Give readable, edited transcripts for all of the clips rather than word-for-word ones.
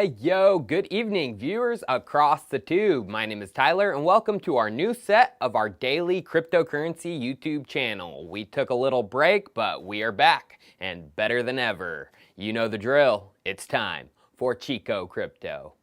Hey yo, good evening viewers across the tube. My name is Tyler and welcome to our new set of our daily cryptocurrency YouTube channel. We took a little break, but we are back and better than ever. You know the drill, it's time for Chico Crypto.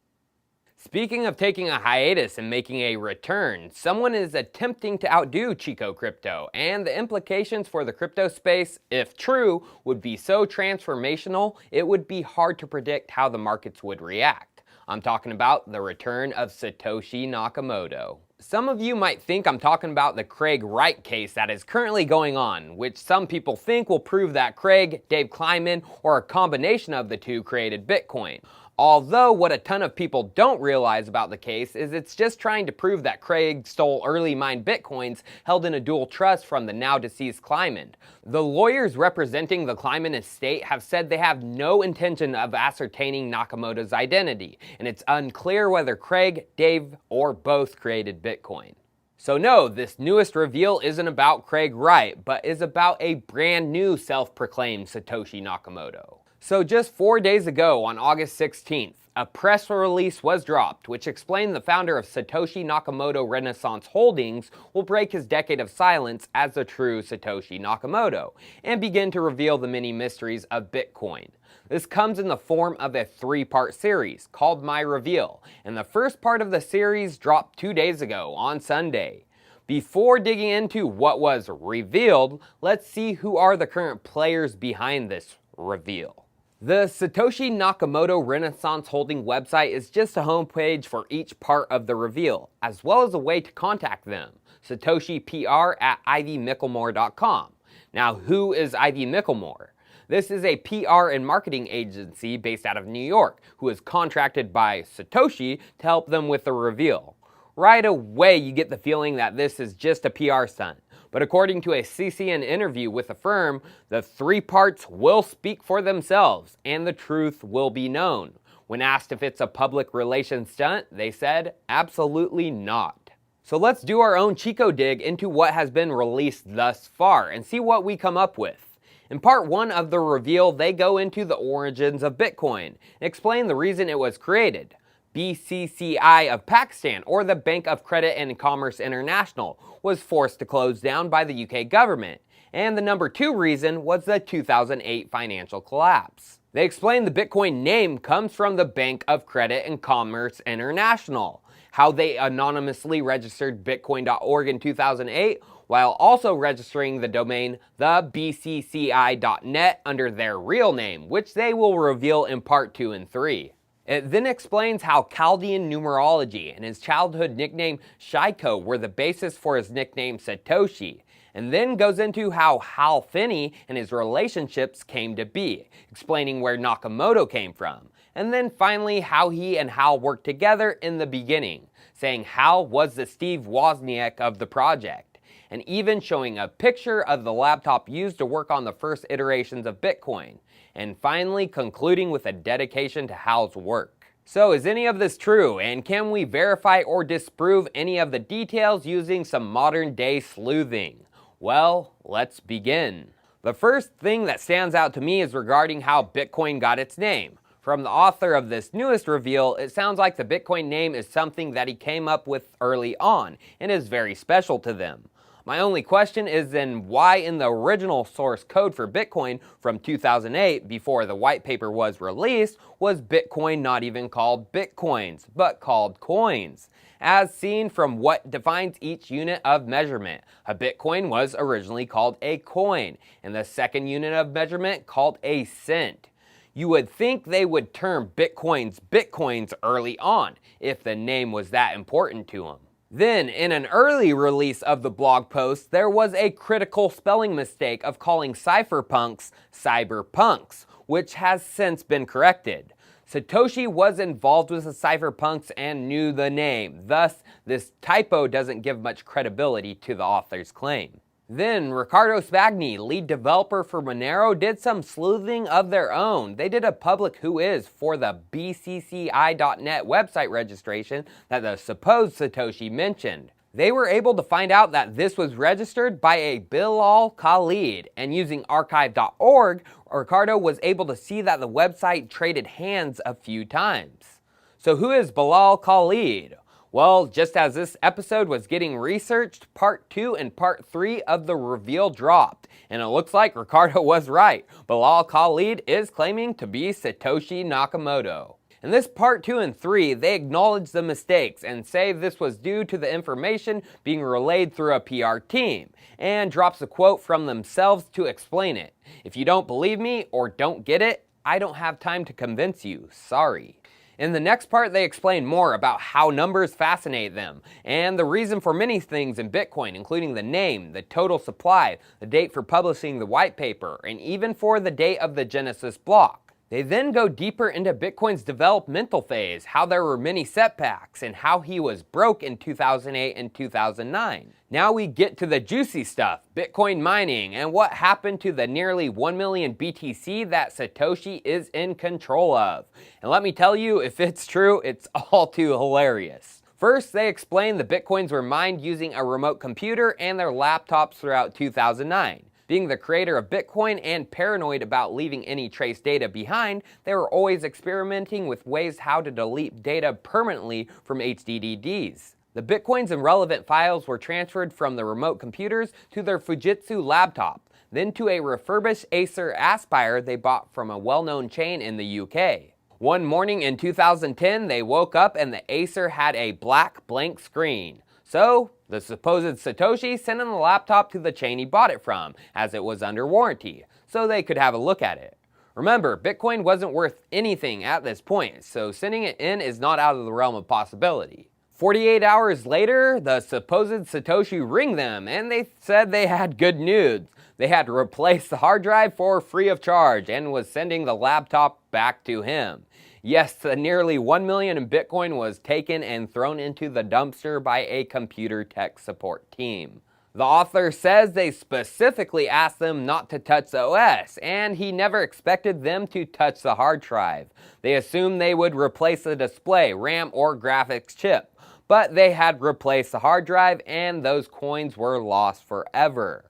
Speaking of taking a hiatus and making a return, someone is attempting to outdo Chico Crypto, and the implications for the crypto space, if true, would be so transformational, it would be hard to predict how the markets would react. I'm talking about the return of Satoshi Nakamoto. Some of you might think I'm talking about the Craig Wright case that is currently going on, which some people think will prove that Craig, Dave Kleiman, or a combination of the two created Bitcoin. Although what a ton of people don't realize about the case is it's just trying to prove that Craig stole early mined Bitcoins held in a dual trust from the now deceased Kleiman. The lawyers representing the Kleiman estate have said they have no intention of ascertaining Nakamoto's identity, and it's unclear whether Craig, Dave, or both created Bitcoin. So no, this newest reveal isn't about Craig Wright, but is about a brand new self-proclaimed Satoshi Nakamoto. So just 4 days ago, on August 16th, a press release was dropped which explained the founder of Satoshi Nakamoto Renaissance Holdings will break his decade of silence as the true Satoshi Nakamoto and begin to reveal the many mysteries of Bitcoin. This comes in the form of a 3-part series called My Reveal, and the first part of the series dropped 2 days ago on Sunday. Before digging into what was revealed, let's see who are the current players behind this reveal. The Satoshi Nakamoto Renaissance Holding website is just a homepage for each part of the reveal, as well as a way to contact them, satoshipr@ivymicklemore.com. Now, who is Ivy Micklemore? This is a PR and marketing agency based out of New York, who is contracted by Satoshi to help them with the reveal. Right away, you get the feeling that this is just a PR stunt. But according to a CCN interview with the firm, the 3 parts will speak for themselves and the truth will be known. When asked if it's a public relations stunt, they said, absolutely not. So let's do our own Chico dig into what has been released thus far and see what we come up with. In part 1 of the reveal, they go into the origins of Bitcoin and explain the reason it was created. BCCI of Pakistan, or the Bank of Credit and Commerce International, was forced to close down by the UK government, and the number 2 reason was the 2008 financial collapse. They explained the Bitcoin name comes from the Bank of Credit and Commerce International, how they anonymously registered Bitcoin.org in 2008, while also registering the domain thebcci.net under their real name, which they will reveal in part 2 and 3. It then explains how Chaldean numerology and his childhood nickname Shiko were the basis for his nickname Satoshi, and then goes into how Hal Finney and his relationships came to be, explaining where Nakamoto came from, and then finally how he and Hal worked together in the beginning, saying Hal was the Steve Wozniak of the project, and even showing a picture of the laptop used to work on the first iterations of Bitcoin, and finally concluding with a dedication to Hal's work. So is any of this true, and can we verify or disprove any of the details using some modern day sleuthing? Well, let's begin. The first thing that stands out to me is regarding how Bitcoin got its name. From the author of this newest reveal, it sounds like the Bitcoin name is something that he came up with early on and is very special to them. My only question is then why in the original source code for Bitcoin from 2008, before the white paper was released, was Bitcoin not even called Bitcoins, but called coins? As seen from what defines each unit of measurement, a Bitcoin was originally called a coin, and the second unit of measurement called a cent. You would think they would term Bitcoins Bitcoins early on, if the name was that important to them. Then, in an early release of the blog post, there was a critical spelling mistake of calling cypherpunks cyberpunks, which has since been corrected. Satoshi was involved with the cypherpunks and knew the name, thus this typo doesn't give much credibility to the author's claim. Then, Riccardo Spagni, lead developer for Monero, did some sleuthing of their own. They did a public whois for the bcci.net website registration that the supposed Satoshi mentioned. They were able to find out that this was registered by a Bilal Khalid, and using archive.org, Ricardo was able to see that the website traded hands a few times. So who is Bilal Khalid? Well, just as this episode was getting researched, part 2 and part 3 of the reveal dropped, and it looks like Ricardo was right. Bilal Khalid is claiming to be Satoshi Nakamoto. In this part 2 and 3, they acknowledge the mistakes and say this was due to the information being relayed through a PR team, and drops a quote from themselves to explain it. If you don't believe me or don't get it, I don't have time to convince you, sorry. In the next part, they explain more about how numbers fascinate them, and the reason for many things in Bitcoin, including the name, the total supply, the date for publishing the white paper, and even for the date of the Genesis block. They then go deeper into Bitcoin's developmental phase, how there were many setbacks, and how he was broke in 2008 and 2009. Now we get to the juicy stuff, Bitcoin mining, and what happened to the nearly 1 million BTC that Satoshi is in control of. And let me tell you, if it's true, it's all too hilarious. First, they explain the Bitcoins were mined using a remote computer and their laptops throughout 2009. Being the creator of Bitcoin and paranoid about leaving any trace data behind, they were always experimenting with ways how to delete data permanently from HDDs. The Bitcoins and relevant files were transferred from the remote computers to their Fujitsu laptop, then to a refurbished Acer Aspire they bought from a well-known chain in the UK. One morning in 2010, they woke up and the Acer had a black blank screen. So, the supposed Satoshi sent in the laptop to the chain he bought it from, as it was under warranty, so they could have a look at it. Remember, Bitcoin wasn't worth anything at this point, so sending it in is not out of the realm of possibility. 48 hours later, the supposed Satoshi ring them, and they said they had good news. They had replaced the hard drive for free of charge and was sending the laptop back to him. Yes, the nearly 1 million in Bitcoin was taken and thrown into the dumpster by a computer tech support team. The author says they specifically asked them not to touch the OS, and he never expected them to touch the hard drive. They assumed they would replace the display, RAM, or graphics chip, but they had replaced the hard drive and those coins were lost forever.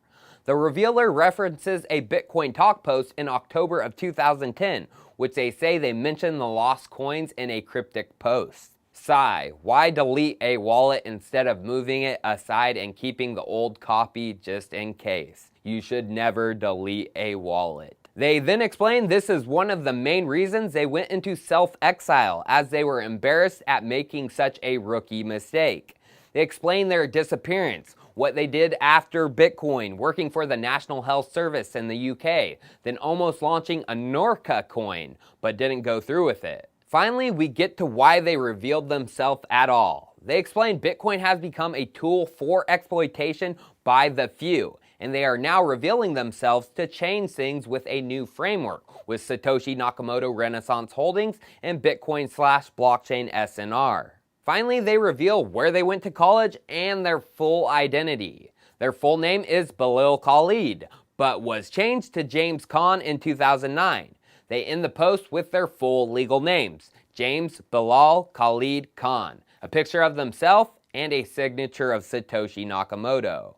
The revealer references a Bitcoin Talk post in October of 2010, which they say they mentioned the lost coins in a cryptic post. Sigh, why delete a wallet instead of moving it aside and keeping the old copy just in case? You should never delete a wallet. They then explained this is one of the main reasons they went into self-exile, as they were embarrassed at making such a rookie mistake. They explained their disappearance, what they did after Bitcoin, working for the National Health Service in the UK, then almost launching a Norca coin, but didn't go through with it. Finally, we get to why they revealed themselves at all. They explained Bitcoin has become a tool for exploitation by the few, and they are now revealing themselves to change things with a new framework, with Satoshi Nakamoto Renaissance Holdings and Bitcoin/blockchain SNR. Finally, they reveal where they went to college and their full identity. Their full name is Bilal Khalid, but was changed to James Khan in 2009. They end the post with their full legal names, James Bilal Khalid Khan, a picture of themselves, and a signature of Satoshi Nakamoto.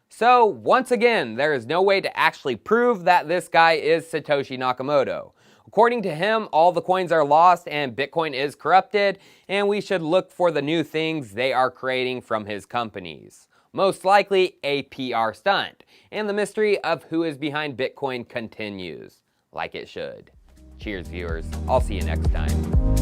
So, once again, there is no way to actually prove that this guy is Satoshi Nakamoto. According to him, all the coins are lost and Bitcoin is corrupted, and we should look for the new things they are creating from his companies. Most likely a PR stunt, and the mystery of who is behind Bitcoin continues, like it should. Cheers, viewers. I'll see you next time.